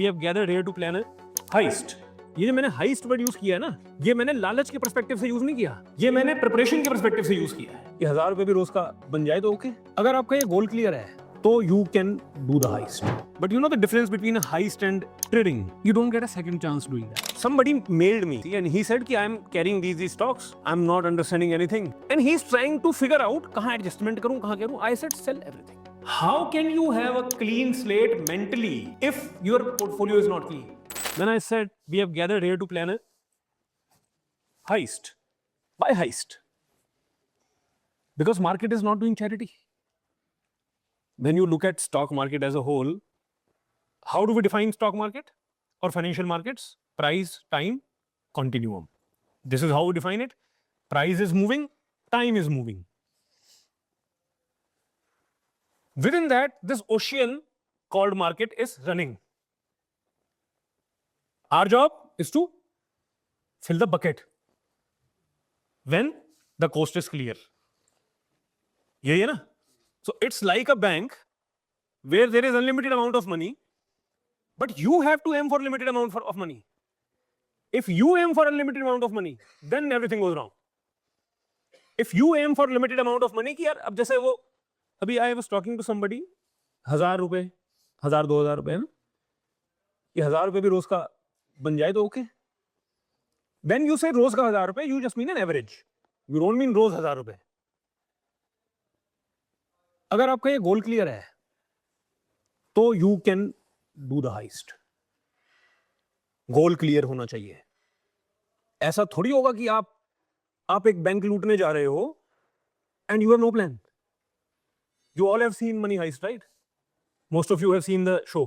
we have gathered here to plan a heist. ये जो मैंने हाइस्ट वर्ड यूज किया है ना, ये मैंने लालच के पर्सपेक्टिव से यूज नहीं किया, ये मैंने प्रिपरेशन के पर्सपेक्टिव से यूज किया है कि 1000 रुपए भी रोज का बन जाए तो ओके। अगर आपका ये गोल क्लियर है तो you can do the heist. But you know the difference between a heist and trading? You don't get a second chance doing that. Somebody mailed me and he said कि I'm carrying these stocks. I'm not understanding anything. And he's trying to figure out कहाँ adjustment करूँ, कहाँ करूँ. I said sell everything. How can you have a clean slate mentally if your portfolio is not clean? Then I said we have gathered here to plan a heist. Why heist? Because market is not doing charity. When you look at stock market as a whole, how do we define stock market or financial markets? Price, time, continuum. This is how we define it. Price is moving, time is moving. Within that, this ocean called market is running. Our job is to fill the bucket when the coast is clear. यही है ना? So it's like a bank where there is unlimited amount of money, but you have to aim for limited amount of money. If you aim for unlimited amount of money, then everything goes wrong. If you aim for limited amount of money कि यार अब जैसे वो अभी I was talking to somebody 1000 रुपए 1000-2000 रुपए है ना, ये 1000 रुपए भी रोज का बन जाए तो ओके। When you say रोज का 1000 रुपए, you just mean an average. You don't mean रोज 1000 रुपए। अगर आपका ये गोल क्लियर है तो you can do the highest. Goal clear होना चाहिए। ऐसा थोड़ी होगा कि आप एक बैंक लूटने जा रहे हो and you have no plan. You all have seen money heist, right? Most of you have seen the show.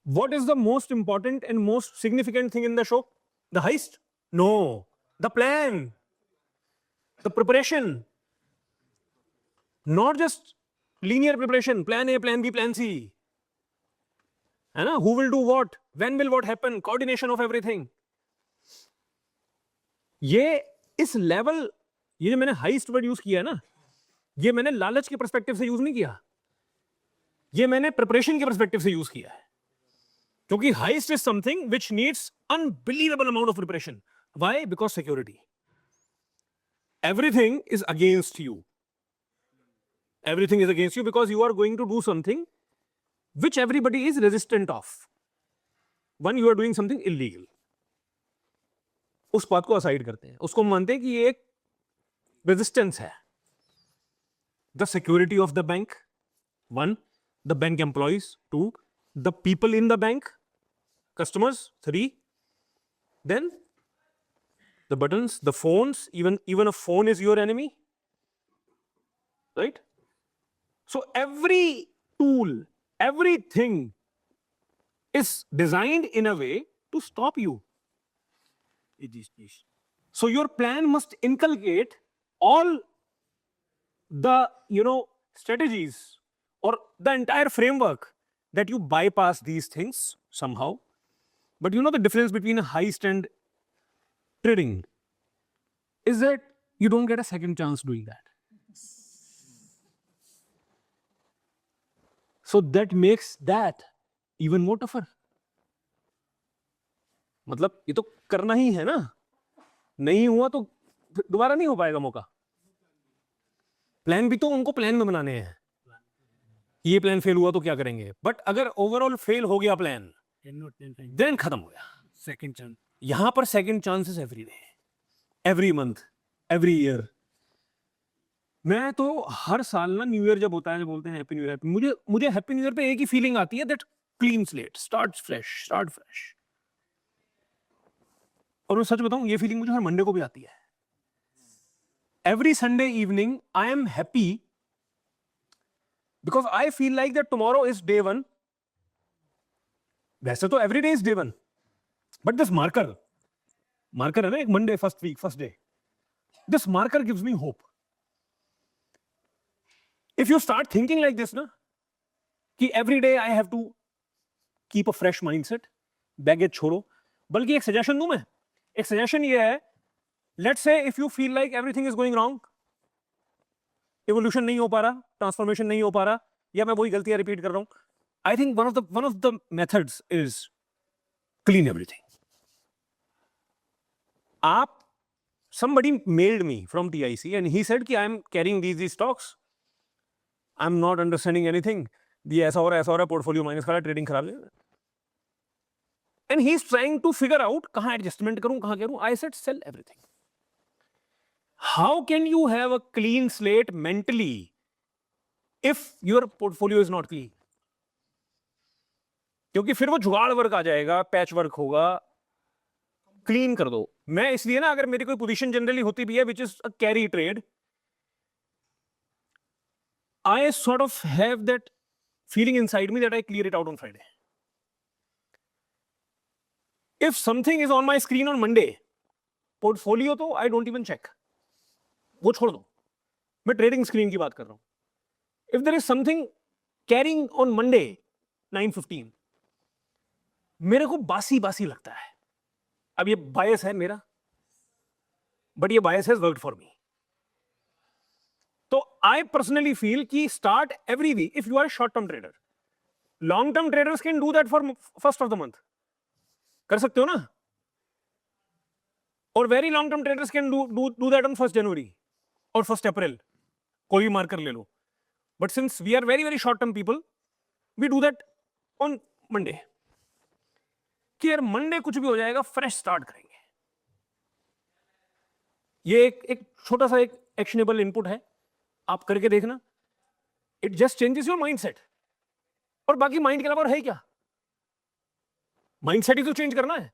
What is the most important and most significant thing in the show? The heist? No, the plan, the preparation. Not just linear preparation, plan A, plan B, plan C. है ना? Who will do what? When will what happen? Coordination of everything. ये इस level, ये जो मैंने heist word use किया है ना, ये मैंने लालच के पर्सपेक्टिव से यूज नहीं किया, ये मैंने प्रिपरेशन के पर्सपेक्टिव से यूज किया है। क्योंकि heist is something which needs unbelievable amount of preparation. Why? Because security. Everything is against you. Everything is against you because you are going to do something which everybody is resistant of. One, you are doing something illegal. उस बात को aside करते हैं, उसको मानते हैं कि ये एक रेजिस्टेंस है. The security of the bank, one, the bank employees, two, the people in the bank, customers, three, then the buttons, the phones, even a phone is your enemy, right? So every tool, everything is designed in a way to stop you. So your plan must inculcate all the, strategies or the entire framework that you bypass these things somehow. But you know the difference between a heist and trading is that you don't get a second chance doing that. So that makes that even more tougher. मतलब ये तो करना ही है ना, नहीं हुआ तो दोबारा नहीं हो पाएगा मौका। प्लान भी तो उनको प्लान में बनाने हैं, ये प्लान फेल हुआ तो क्या करेंगे, बट अगर ओवरऑल फेल हो गया प्लान, देन खत्म हो गया। सेकंड चांस, यहां पर second chances every day, every month, every year. मैं तो हर साल ना न्यू ईयर जब होता है, जब बोलते हैं हैप्पी न्यू ईयर, मुझे हैप्पी न्यू ईयर पे एक ही फीलिंग आती है, that clean slate, start fresh. और मैं सच बताऊं, ये फीलिंग मुझे हर मंडे को भी आती है। Every Sunday evening I am happy because I feel like that tomorrow is day one. वैसे तो every day is day one, but this marker है ना, एक Monday, first week, first day, this marker gives me hope. If you start thinking like this, ना, कि every day I have to keep a fresh mindset, baggage छोड़ो, बल्कि एक suggestion दूं मैं, एक सजेशन ये है, let's say if you feel like everything is going wrong, evolution नहीं हो पा रहा, transformation नहीं हो पा रहा, या मैं वही गलतियां रिपीट कर रहा हूं, I think one of the methods is clean everything. Somebody mailed me from TIC and he said कि I am carrying these stocks. I'm not understanding anything. ये ऐसा हो रहा है, portfolio minus करा, trading खराब है. And he's trying to figure out कहाँ adjustment करूँ, कहाँ करूँ. I said sell everything. How can you have a clean slate mentally if your portfolio is not clean? क्योंकि फिर वो जुगाड़ वर्क आ जाएगा, पैच वर्क होगा. क्लीन कर दो. मैं इसलिए ना, अगर मेरी कोई पोजीशन जनरली होती भी है which is a carry trade, I sort of have that feeling inside me that I clear it out on Friday. If something is on my screen on Monday, portfolio तो I don't even check. वो छोड़ दो. मैं trading screen की बात कर रहा हूँ. If there is something carrying on Monday 9:15, मेरे को बासी लगता है. अब ये bias है मेरा, but ये bias has worked for me. तो I personally feel कि start every week if you are a short-term trader. Long-term traders can do that for first of the month. कर सकते हो ना? और very long-term traders can do that on 1st January or 1st April. कोई भी marker ले लो. But since we are very short-term people, we do that on Monday. कि यार Monday कुछ भी हो जाएगा, fresh start करेंगे. ये एक छोटा सा एक actionable input है. आप करके देखना. It just changes your mindset. और बाकी माइंड के अलावा और है क्या? माइंडसेट ही तो चेंज करना है.